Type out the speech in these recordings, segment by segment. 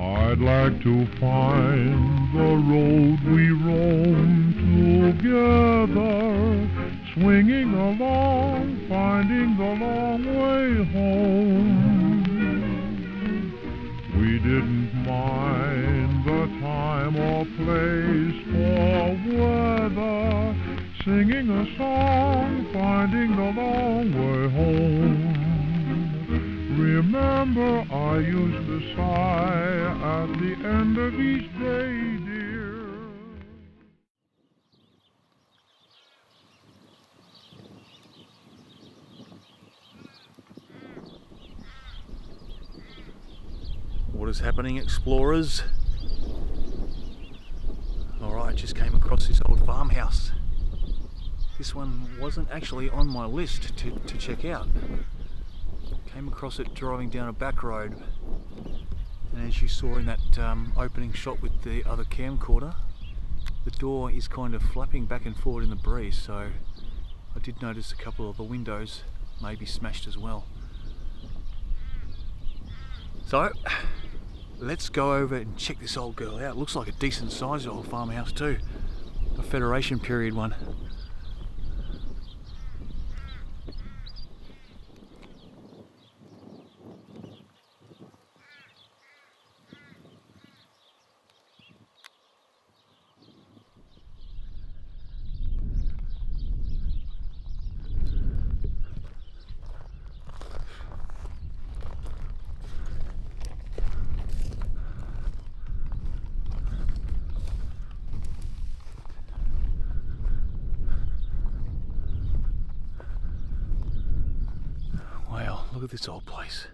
I'd like to find the road we roam together, swinging along, finding the long way home. We didn't mind the time or place or weather, singing a song, finding the long way home. Remember, I used to sigh at the end of each day, dear. What is happening, explorers? Alright, just came across this old farmhouse. This one wasn't actually on my list to check out. Came across it driving down a back road, and as you saw in that opening shot with the other camcorder, the door is kind of flapping back and forward in the breeze, so I did notice a couple of the windows may be smashed as well. So let's go over and check this old girl out. Looks like a decent sized old farmhouse too, a Federation period one. Wow, look at this old place.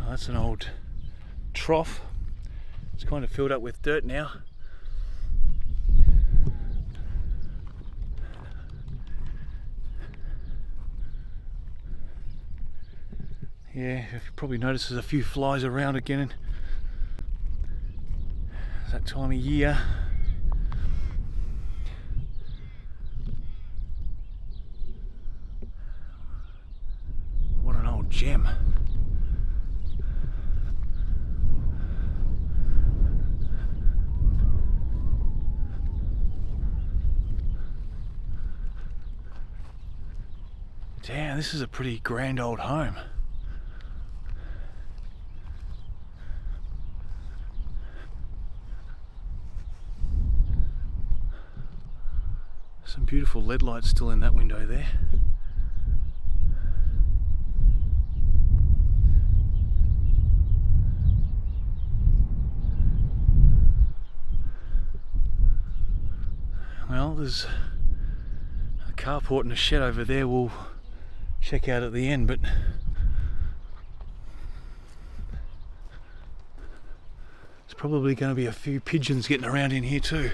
Oh, that's an old trough. It's kind of filled up with dirt now. Yeah, you probably noticed there's a few flies around again. It's that time of year. What an old gem. Damn, this is a pretty grand old home. Some beautiful LED lights still in that window there. Well, there's a carport and a shed over there we'll check out at the end, but there's probably going to be a few pigeons getting around in here too.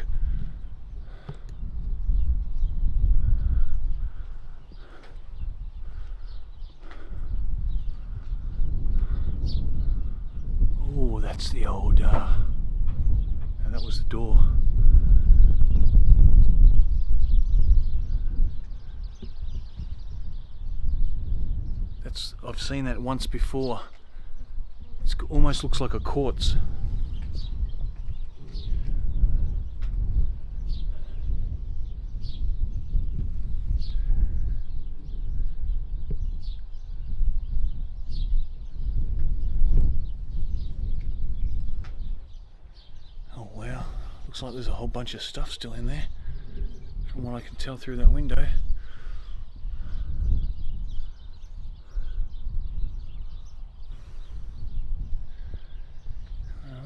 Oh, that's the old, and that was the door. I've seen that once before. It almost looks like a quartz. Oh wow, looks like there's a whole bunch of stuff still in there, from what I can tell through that window.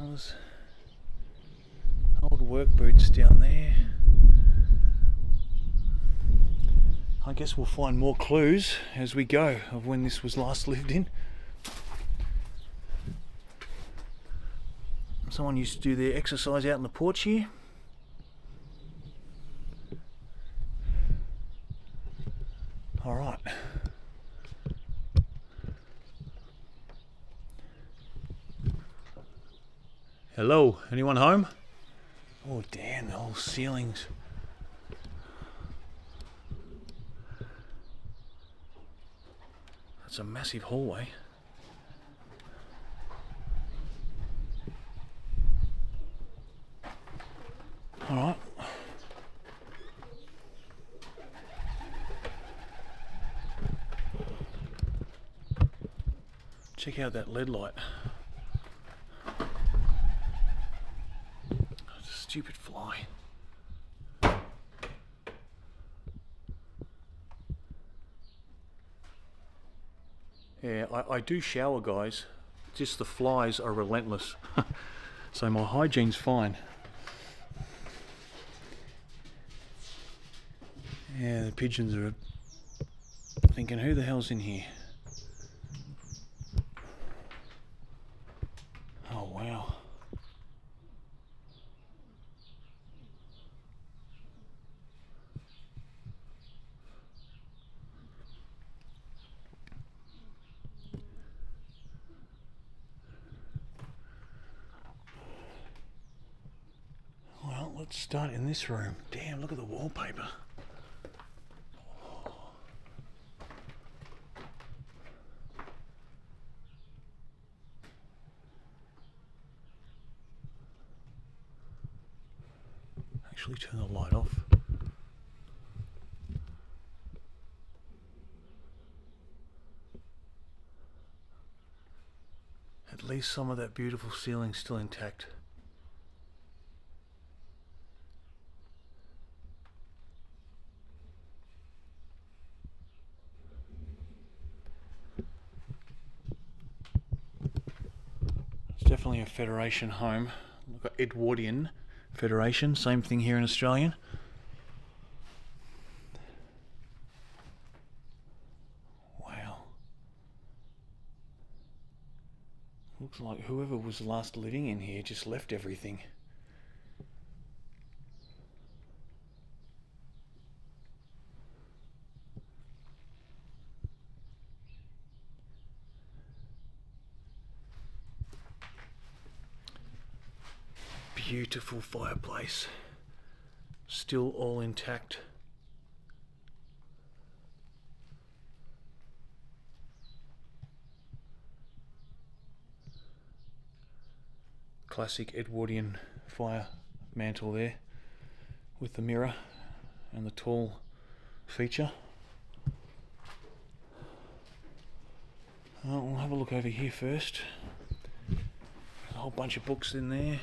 There's old work boots down there. I guess we'll find more clues as we go of when this was last lived in. Someone used to do their exercise out in the porch here. All right. Hello, anyone home? Oh damn, the whole ceilings. It's a massive hallway. Alright. Check out that lead light. It's a stupid fly. Yeah, I do shower, guys. Just the flies are relentless. So my hygiene's fine. Yeah, the pigeons are thinking, who the hell's in here? Oh wow. Well, let's start in this room. Damn, look at the wallpaper. Actually turn the light off. At least some of that beautiful ceiling's still intact. It's definitely a Federation home. We've got Edwardian Federation, same thing here in Australian. Wow. Looks like whoever was last living in here just left everything. Beautiful fireplace, still all intact. Classic Edwardian fire mantle there with the mirror and the tall feature. We'll have a look over here first. A whole bunch of books in there.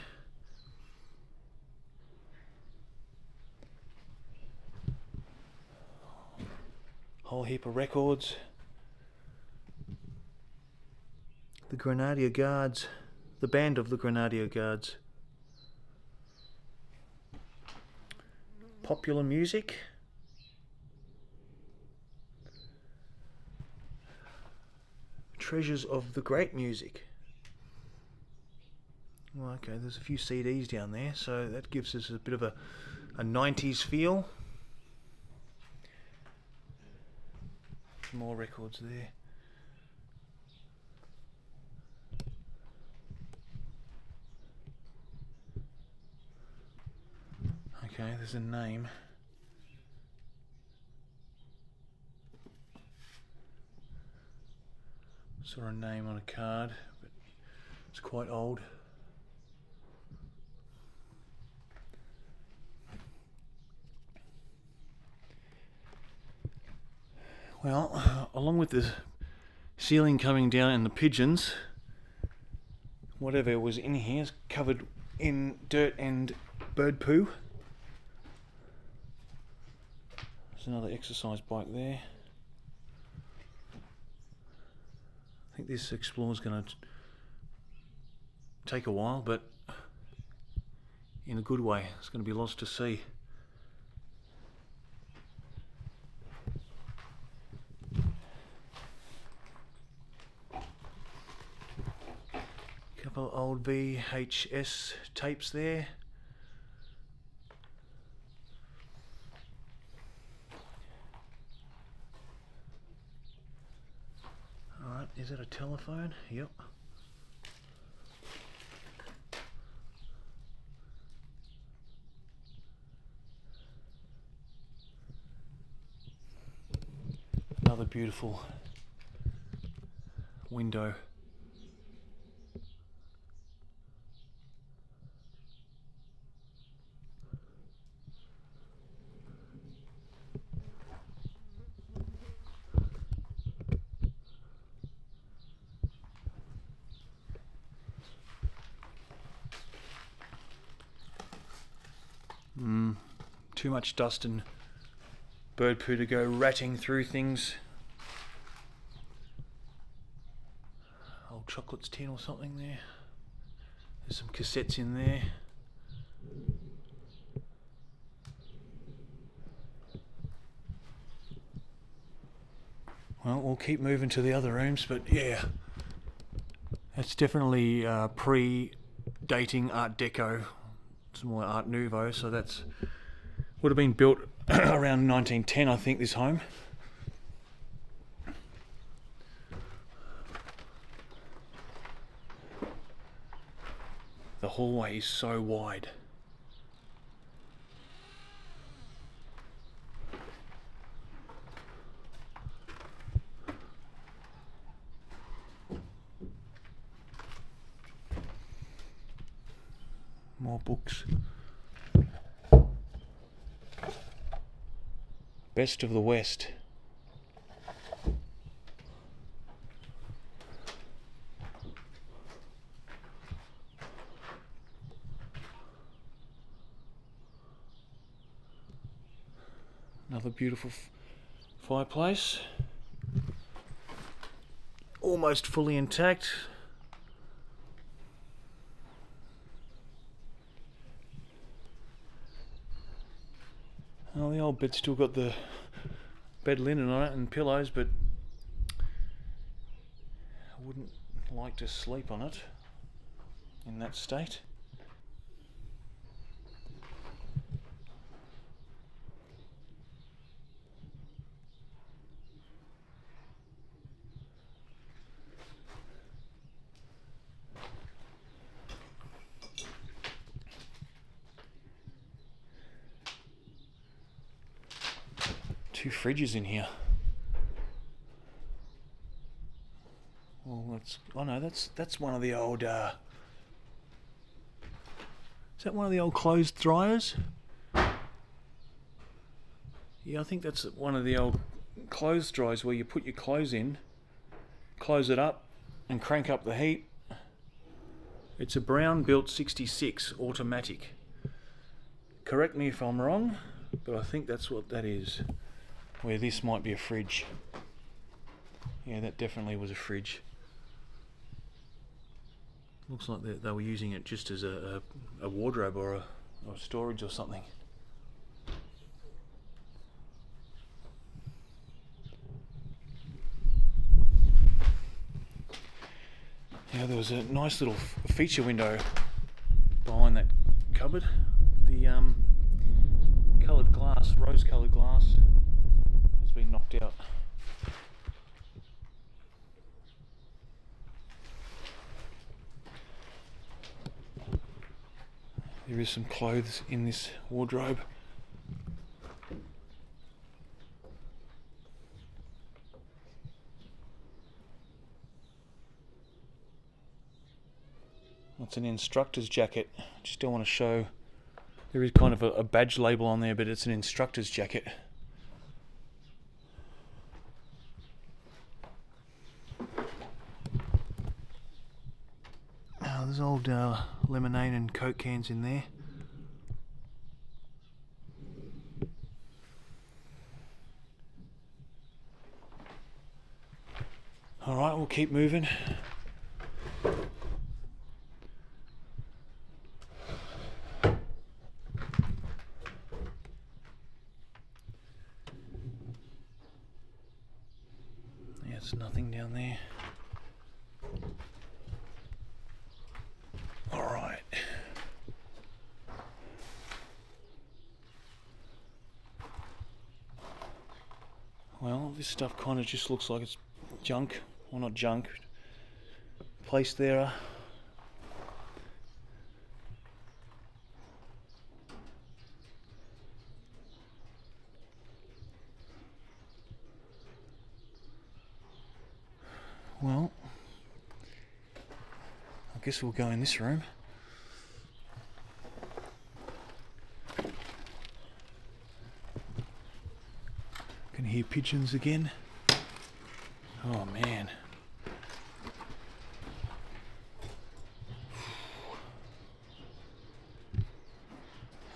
Whole heap of records. The Grenadier Guards, the band of the Grenadier Guards. Popular music. Treasures of the great music. Well, okay, there's a few CDs down there, so that gives us a bit of a 90s feel. Some more records there. Okay, there's a name. Saw a name on a card, but it's quite old. Well, along with the ceiling coming down and the pigeons, whatever was in here is covered in dirt and bird poo. There's another exercise bike there. I think this explore is going to take a while, but in a good way. There's going to be lots to see. Couple of old VHS tapes there. Alright, is that a telephone? Yep. Another beautiful window. Too much dust and bird poo to go ratting through things. Old chocolates tin or something there. There's some cassettes in there. Well, we'll keep moving to the other rooms, but yeah, that's definitely pre-dating Art Deco. It's more Art Nouveau, so that's would have been built around 1910, I think, this home. The hallway is so wide. More books. Best of the West. Another beautiful fireplace. Almost fully intact. Well, the old bed's still got the bed linen on it and pillows, but I wouldn't like to sleep on it in that state. Two fridges in here. Well, that's one of the old. Is that one of the old clothes dryers? Yeah, I think that's one of the old clothes dryers where you put your clothes in, close it up, and crank up the heat. It's a Brown built 66 automatic. Correct me if I'm wrong, but I think that's what that is. Where this might be a fridge. Yeah, that definitely was a fridge. Looks like they were using it just as a wardrobe or a storage or something. Yeah, there was a nice little feature window behind that cupboard. The coloured glass, rose-coloured glass, has been knocked out. There is some clothes in this wardrobe. That's an instructor's jacket. Just don't want to show. There is kind of a badge label on there, but it's an instructor's jacket. Oh, there's old lemonade and Coke cans in there. Alright, we'll keep moving. There's nothing down there. Alright. Well, this stuff kind of just looks like it's junk. Well, not junk. Placed there. Well, guess we'll go in this room. Can hear pigeons again. Oh man.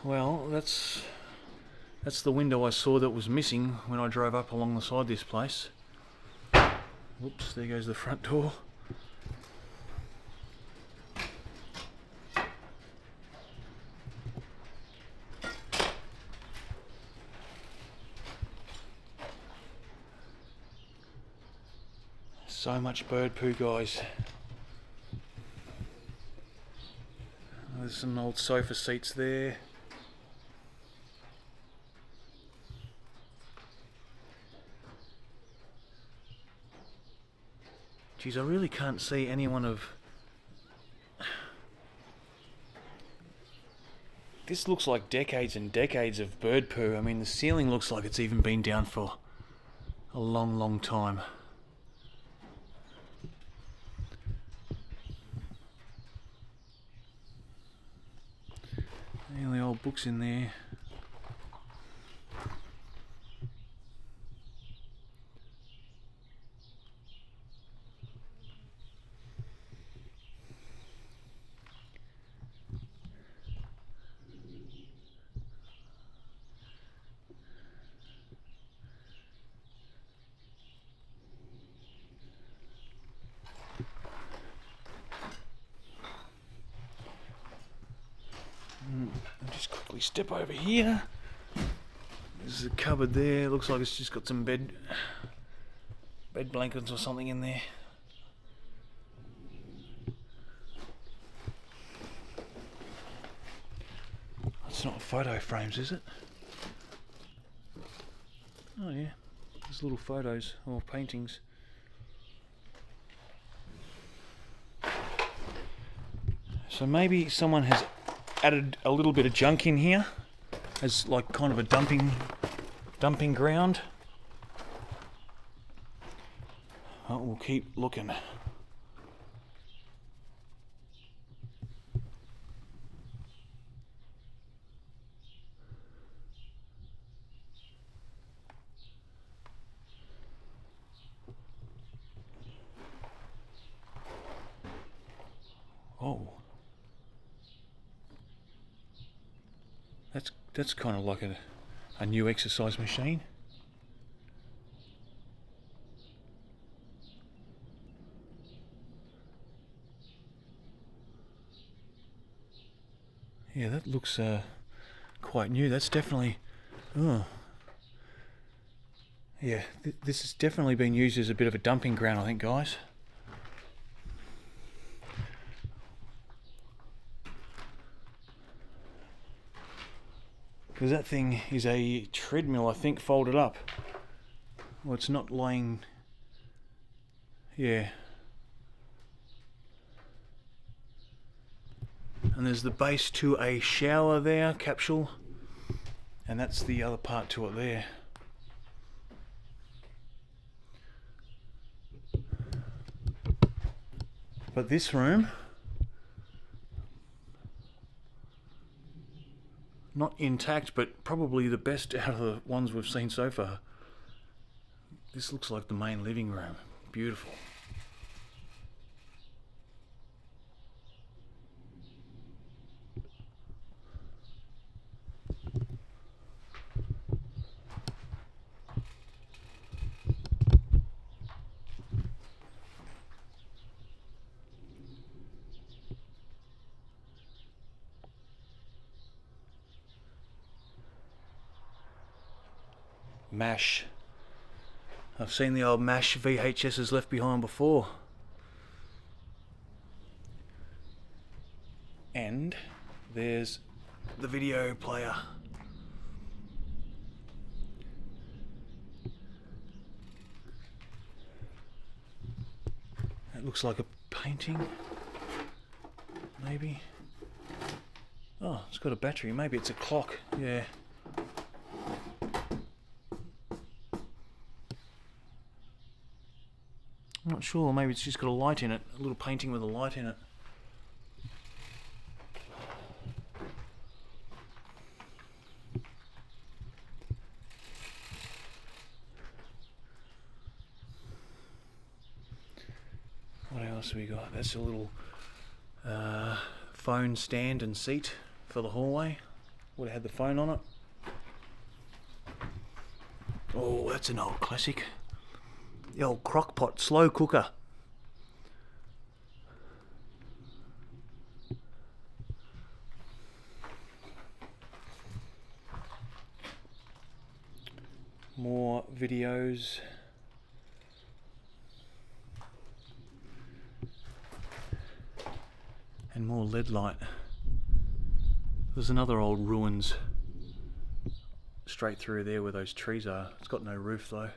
Well, that's the window I saw that was missing when I drove up along the side of this place. Whoops, there goes the front door. So much bird poo, guys. There's some old sofa seats there. Geez, I really can't see anyone of... This looks like decades and decades of bird poo. I mean, the ceiling looks like it's even been down for a long, long time. The old books in there. I'll just quickly step over here. There's a cupboard there. Looks like it's just got some bed blankets or something in there. That's not photo frames, is it? Oh yeah, there's little photos or paintings. So maybe someone has added a little bit of junk in here as like kind of a dumping ground. Oh, we'll keep looking. Oh. That's kind of like a new exercise machine. Yeah, that looks quite new. That's definitely... Oh. Yeah, this has definitely been used as a bit of a dumping ground, I think, guys. Because that thing is a treadmill, I think, folded up. Well, it's not lying... Yeah. And there's the base to a shower there, capsule. And that's the other part to it there. But this room... not intact, but probably the best out of the ones we've seen so far. This looks like the main living room. Beautiful. MASH. I've seen the old MASH VHSs left behind before. And there's the video player. That looks like a painting. Maybe. Oh, it's got a battery. Maybe it's a clock. Yeah. I'm not sure, maybe it's just got a light in it, a little painting with a light in it. else we got? That's a little phone stand and seat for the hallway. Would have had the phone on it. Oh, that's an old classic. The old crock pot slow cooker. More videos. And more lead light. There's another old ruins straight through there where those trees are. It's got no roof though.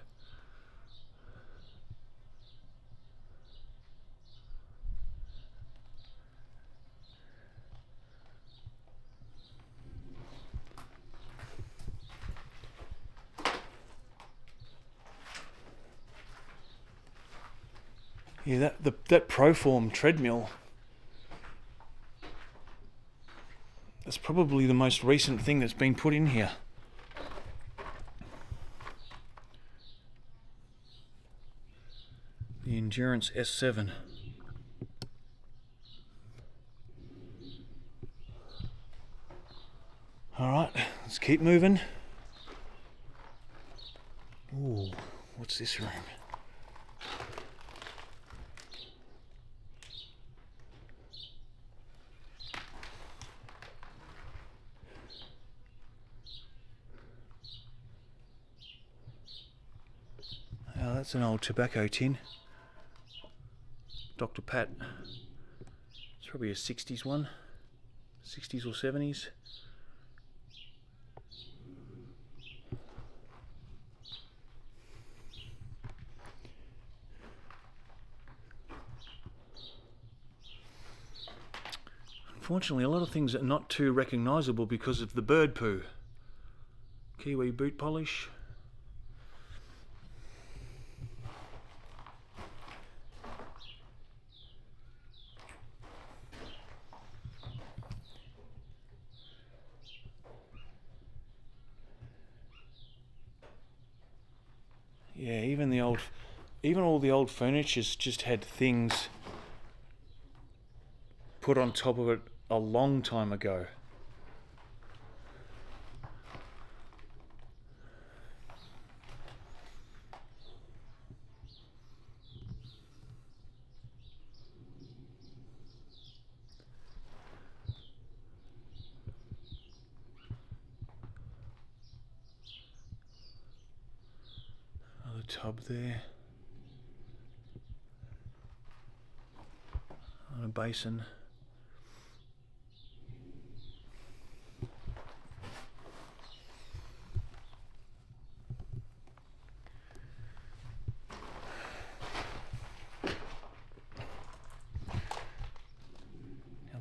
Yeah, that Proform treadmill, that's probably the most recent thing that's been put in here. The Endurance S7. Alright, let's keep moving. Ooh, what's this room? Oh, that's an old tobacco tin. Dr. Pat. It's probably a 60s one. 60s or 70s. Unfortunately, a lot of things are not too recognisable because of the bird poo. Kiwi boot polish. Yeah, even all the old furniture's just had things put on top of it a long time ago. Another tub there. And a basin.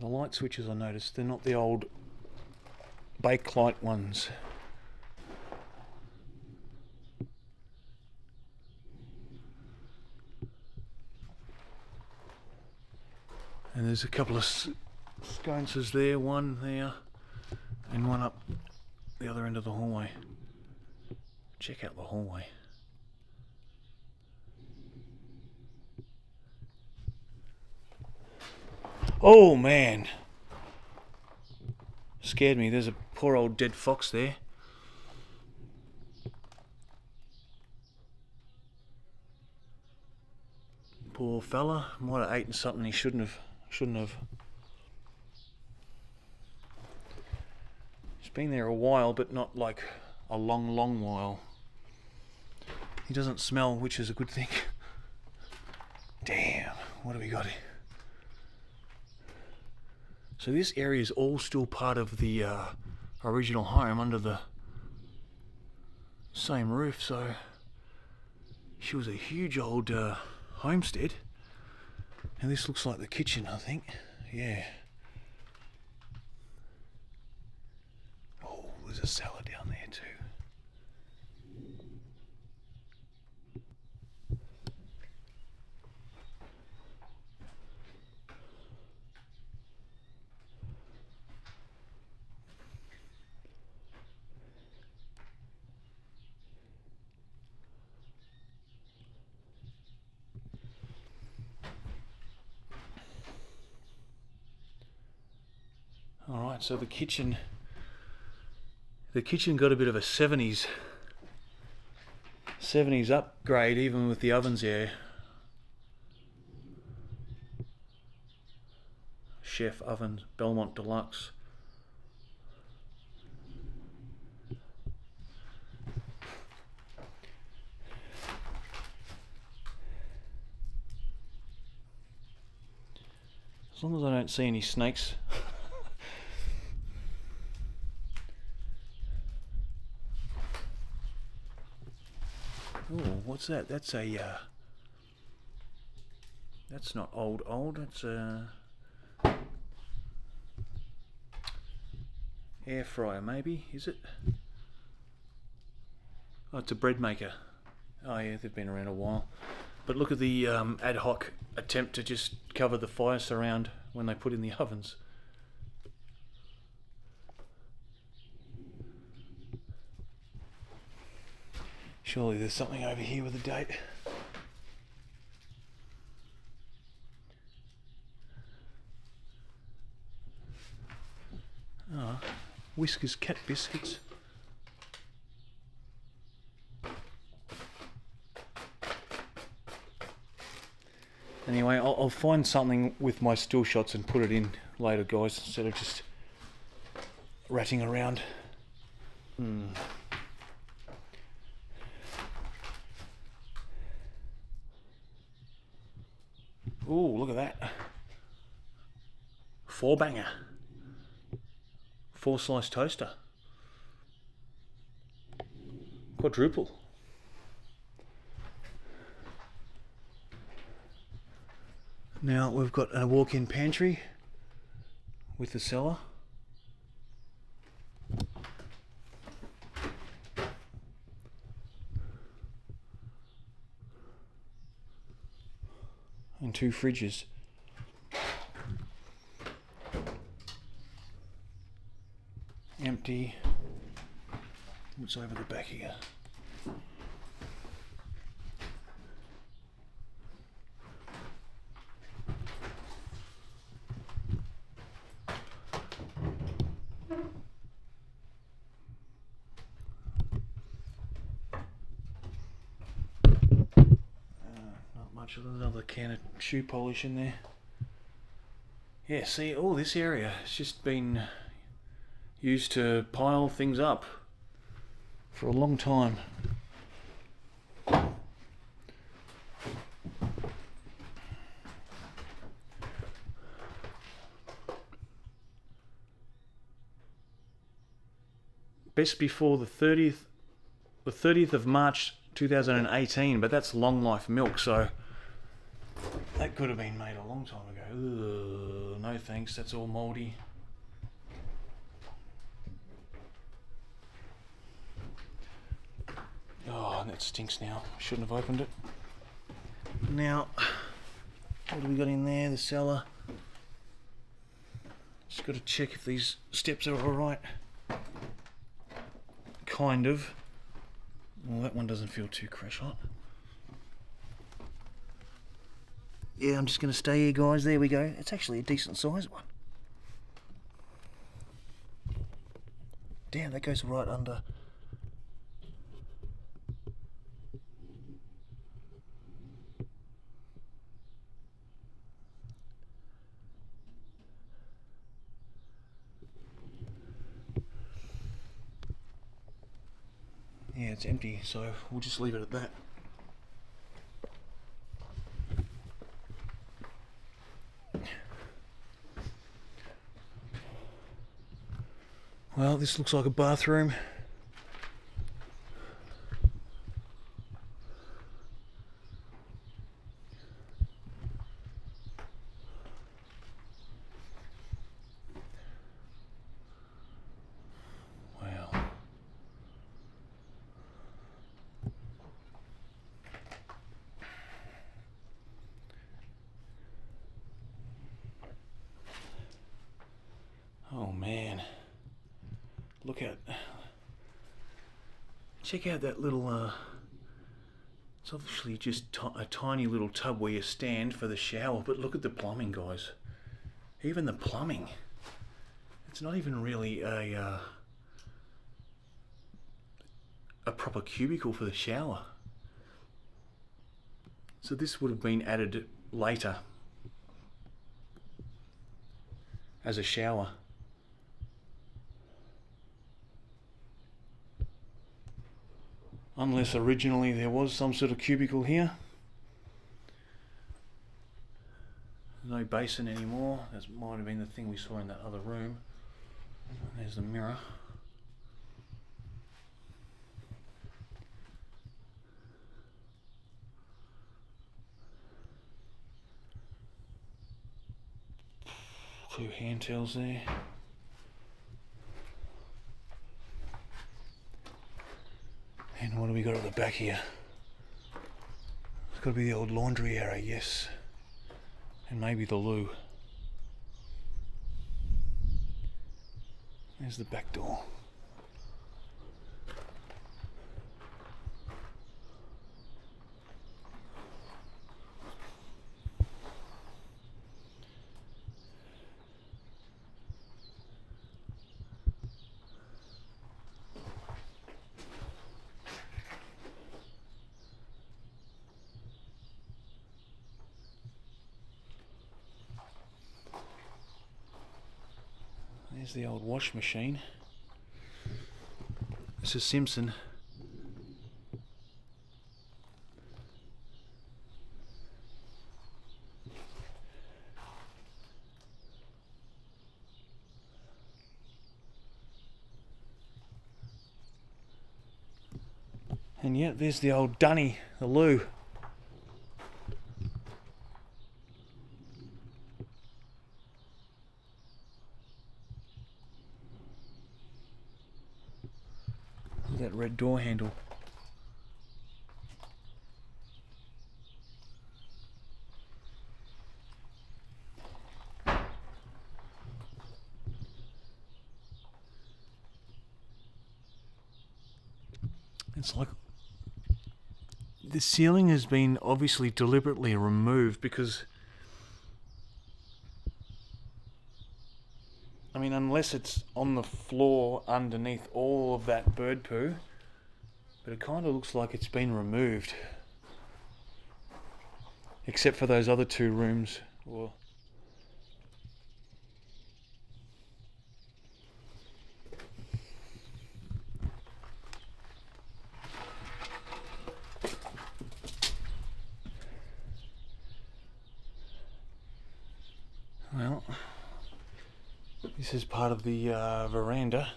The light switches, I noticed, they're not the old bake light ones. And there's a couple of sconces there, one there and one up the other end of the hallway. Check out the hallway. Oh man, scared me. There's a poor old dead fox there. Poor fella, might have eaten something he shouldn't have. He's been there a while, but not like a long while. He doesn't smell, which is a good thing. Damn, what have we got here? So this area is all still part of the original home under the same roof. So she was a huge old homestead, and this looks like the kitchen, I think. Yeah. Oh, there's a cellar down there too. Alright, so the kitchen got a bit of a 70s upgrade, even with the ovens there. Chef oven, Belmont Deluxe. As long as I don't see any snakes. Oh, what's that? That's a that's not old. It's a air fryer, maybe, is it? Oh, it's a bread maker. Oh yeah, they've been around a while. But look at the ad hoc attempt to just cover the fire surround when they put in the ovens. Surely there's something over here with a date. Oh, Whisker's cat biscuits. Anyway, I'll find something with my still shots and put it in later, guys, instead of just ratting around. Oh, look at that. 4-banger. 4-slice toaster. Quadruple. Now we've got a walk-in pantry with the cellar. And 2 fridges. Empty. What's over the back here? Another can of shoe polish in there. Yeah, see, all this area has just been used to pile things up for a long time. Best before the 30th of March 2018, but that's long life milk, so that could have been made a long time ago. Ugh, no thanks, that's all mouldy. Oh, and that stinks now. Shouldn't have opened it. Now, what do we got in there? The cellar. Just got to check if these steps are alright. Kind of. Well, that one doesn't feel too crash hot. Yeah, I'm just going to stay here, guys. There we go. It's actually a decent sized one. Damn, that goes right under. Yeah, it's empty, so we'll just leave it at that. Well, this looks like a bathroom. Wow. Oh man. Look at, check out that little, it's obviously just a tiny little tub where you stand for the shower, but look at the plumbing, guys. Even the plumbing, It's not even really a proper cubicle for the shower. So this would have been added later as a shower. Unless originally there was some sort of cubicle here. No basin anymore. That might have been the thing we saw in that other room. There's the mirror. Two hand towels there. And what do we got at the back here? It's got to be the old laundry area, yes. And maybe the loo. There's the back door. There's the old wash machine. This is Simpson. And yet there's the old dunny, the loo. That red door handle. It's like the ceiling has been obviously deliberately removed because, I mean, unless it's on the floor underneath all of that bird poo, but it kind of looks like it's been removed. Except for those other two rooms. Well, this is part of the veranda.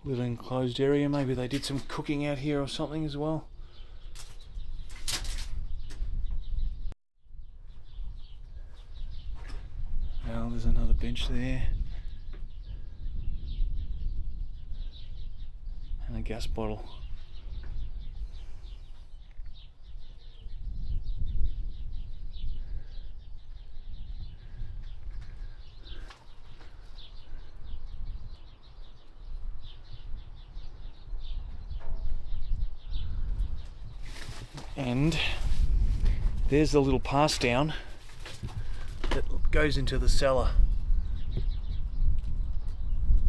Little enclosed area. Maybe they did some cooking out here or something as well. Well, there's another bench there. And a gas bottle. And there's the little pass down that goes into the cellar.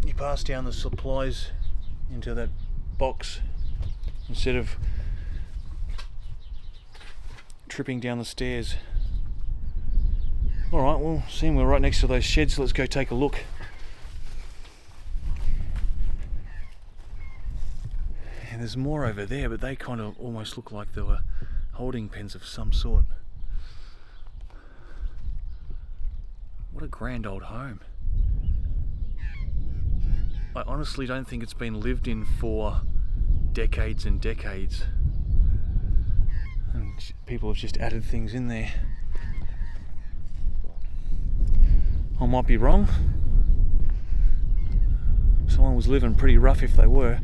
You pass down the supplies into that box instead of tripping down the stairs. Alright, well, seeing we're right next to those sheds, let's go take a look. And there's more over there, but they kind of almost look like they were holding pens of some sort. What a grand old home. I honestly don't think it's been lived in for decades and decades. And people have just added things in there. I might be wrong. Someone was living pretty rough if they were.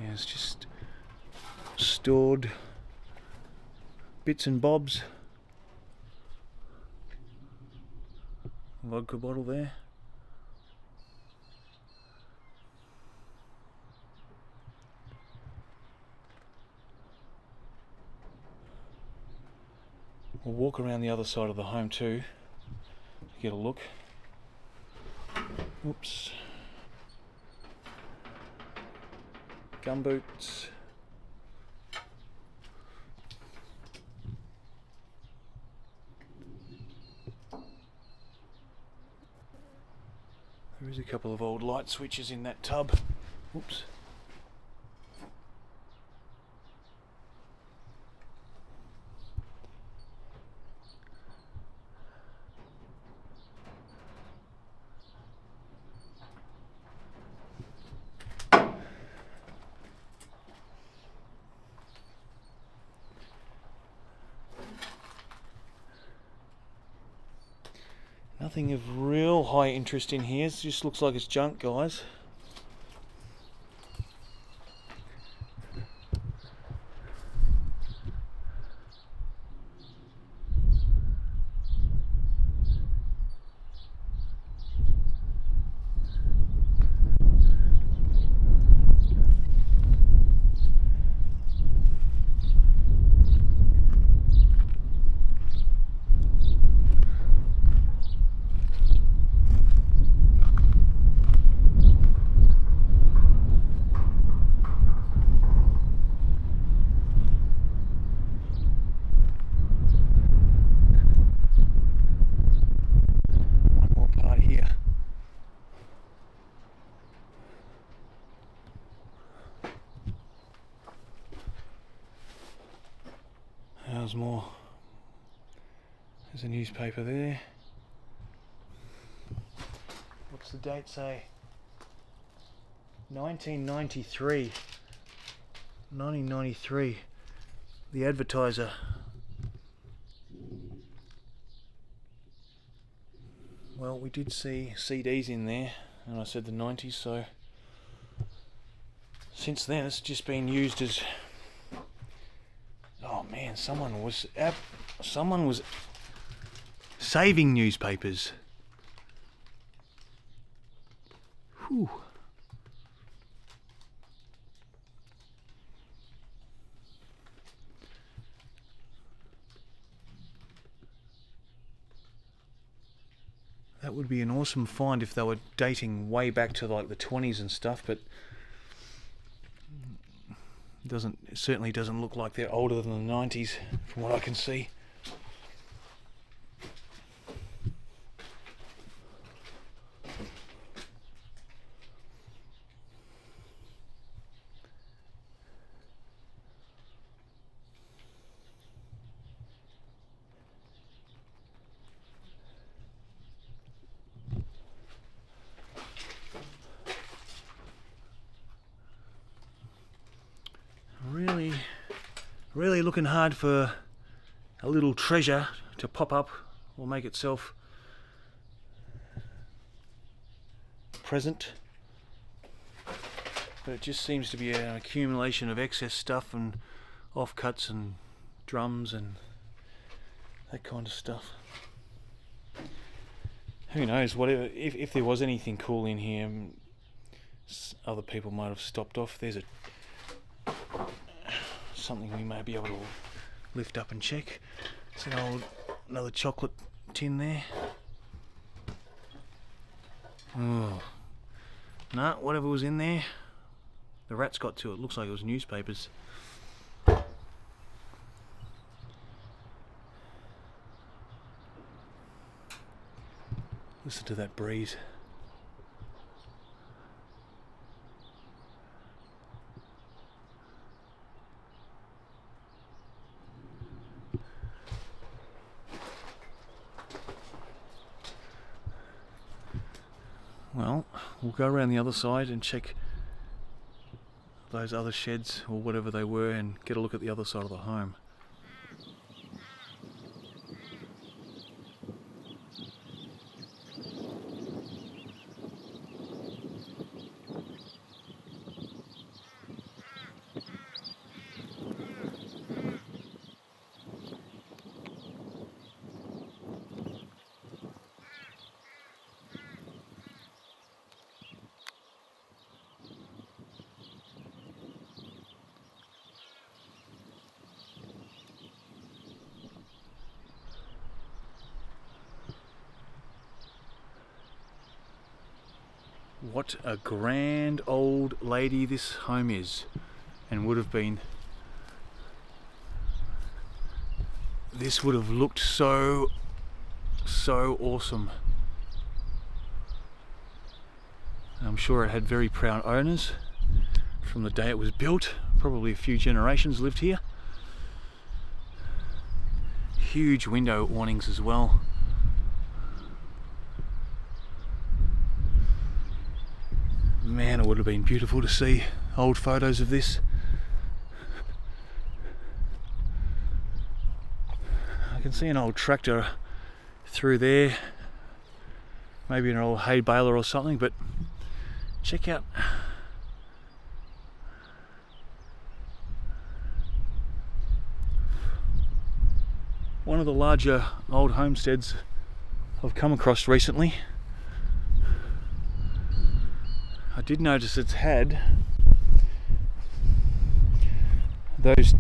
Yeah, it's just stored bits and bobs. Vodka bottle there. We'll walk around the other side of the home too, get a look. Oops. Gumboots. There is a couple of old light switches in that tub. Oops. Nothing of real high interest in here. It just looks like it's junk, guys. There's more. There's a newspaper there. What's the date say? 1993. 1993. The Advertiser. Well, we did see CDs in there, and I said the 90s, so since then it's just been used as... Oh man, someone was saving newspapers. Whew. That would be an awesome find if they were dating way back to like the 20s and stuff, but it certainly doesn't look like they're older than the 90s from what I can see. Really looking hard for a little treasure to pop up or make itself present, but it just seems to be an accumulation of excess stuff and offcuts and drums and that kind of stuff. Who knows, whatever, if there was anything cool in here, other people might have stopped off. There's something we may be able to lift up and check. It's another chocolate tin there. Oh, no, whatever was in there, the rats got to it. Looks like it was newspapers. Listen to that breeze. Well, we'll go around the other side and check those other sheds or whatever they were and get a look at the other side of the home. What a grand old lady this home is, and would have been. This would have looked so awesome. I'm sure it had very proud owners from the day it was built. Probably a few generations lived here. Huge window awnings as well. Man, it would have been beautiful to see old photos of this. I can see an old tractor through there, maybe an old hay baler or something, but check out one of the larger old homesteads I've come across recently. I did notice it's had those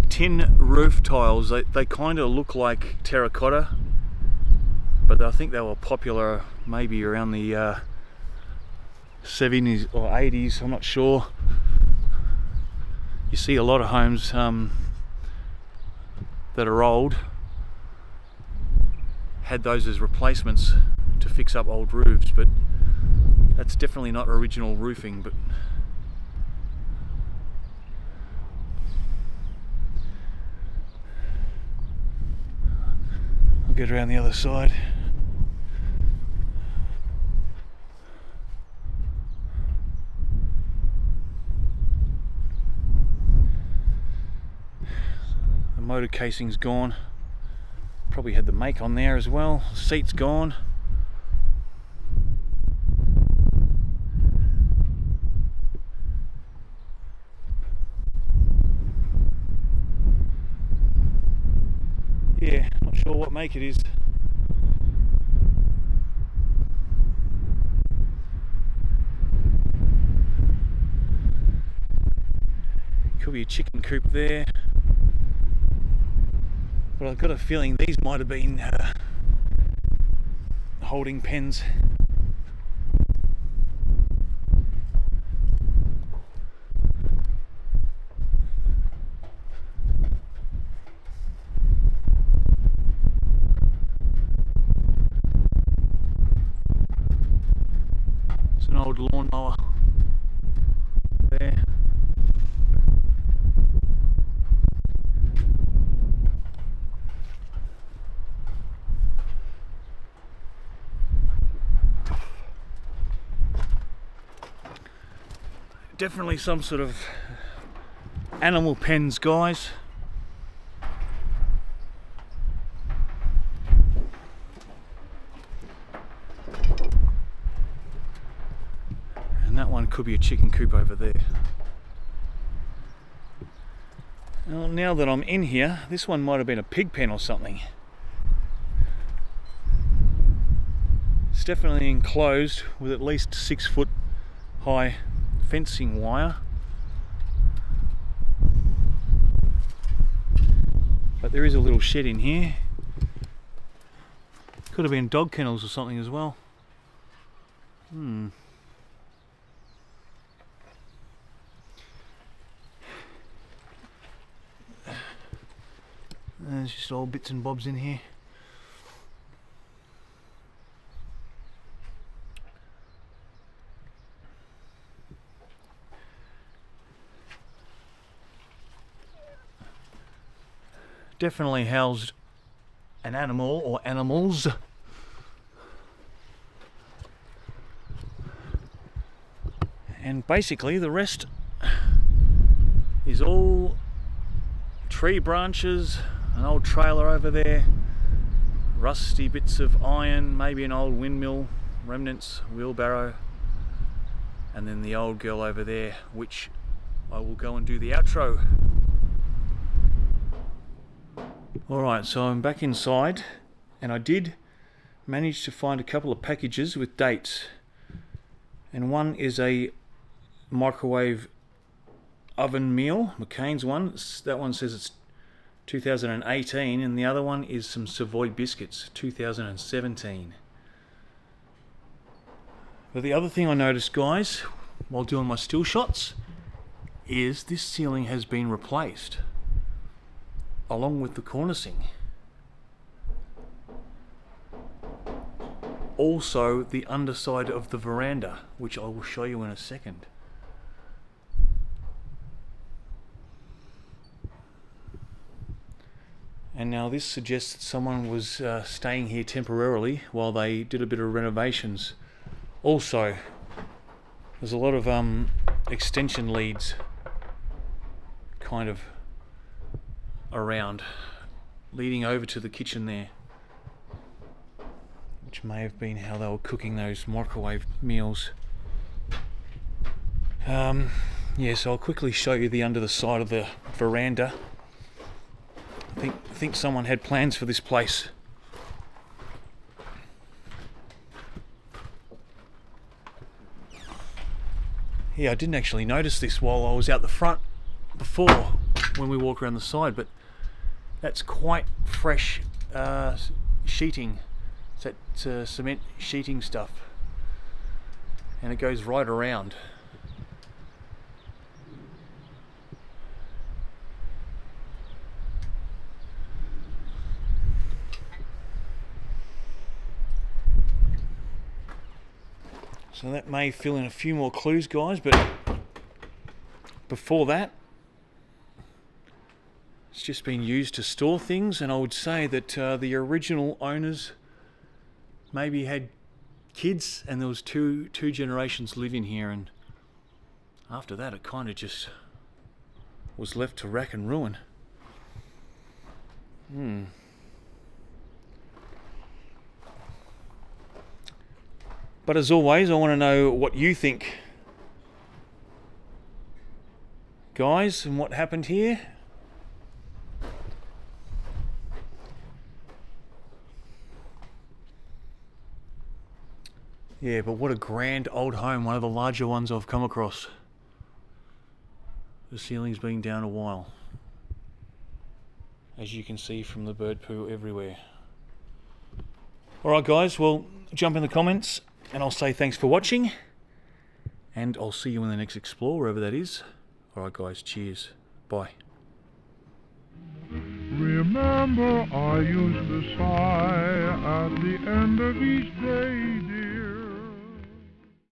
tin roof tiles. They kind of look like terracotta, but I think they were popular maybe around the 70s or 80s, I'm not sure. You see a lot of homes that are old had those as replacements to fix up old roofs, but that's definitely not original roofing. But I'll get around the other side. The motor casing's gone. Probably had the make on there as well. The seat's gone. Yeah, not sure what make it is. Could be a chicken coop there. But I've got a feeling these might have been holding pens. It's an old lawnmower there. Definitely some sort of animal pens, guys. And that one could be a chicken coop over there. Well, now that I'm in here, this one might have been a pig pen or something. It's definitely enclosed with at least 6 foot high fencing wire, but there is a little shed in here. Could have been dog kennels or something as well. There's just old bits and bobs in here. Definitely housed an animal or animals. And basically the rest is all tree branches, an old trailer over there, rusty bits of iron, maybe an old windmill, remnants, wheelbarrow, and then the old girl over there, which I will go and do the outro. Alright, so I'm back inside, and I did manage to find a couple of packages with dates. And one is a microwave oven meal, McCain's one. That one says it's 2018, and the other one is some Savoy biscuits, 2017. But the other thing I noticed, guys, while doing my still shots, is this ceiling has been replaced, along with the cornicing. Also the underside of the veranda, which I will show you in a second. And now this suggests that someone was staying here temporarily while they did a bit of renovations. Also, there's a lot of extension leads kind of around, leading over to the kitchen there, which may have been how they were cooking those microwave meals. Yeah, so I'll quickly show you the under the side of the veranda. I think someone had plans for this place. Yeah, I didn't actually notice this while I was out the front before when we walk around the side, but that's quite fresh sheeting. It's that cement sheeting stuff, and it goes right around. So that may fill in a few more clues, guys, but before that, it's just been used to store things, and I would say that the original owners maybe had kids, and there was two generations living here, and after that it kind of just was left to rack and ruin. But as always, I want to know what you think, guys, and what happened here. Yeah, but what a grand old home, one of the larger ones I've come across. The ceiling's been down a while, as you can see from the bird poo everywhere. Alright guys, well, jump in the comments and I'll say thanks for watching, and I'll see you in the next explore, wherever that is. Alright guys, cheers. Bye. Remember, I used to sigh at the end of each day.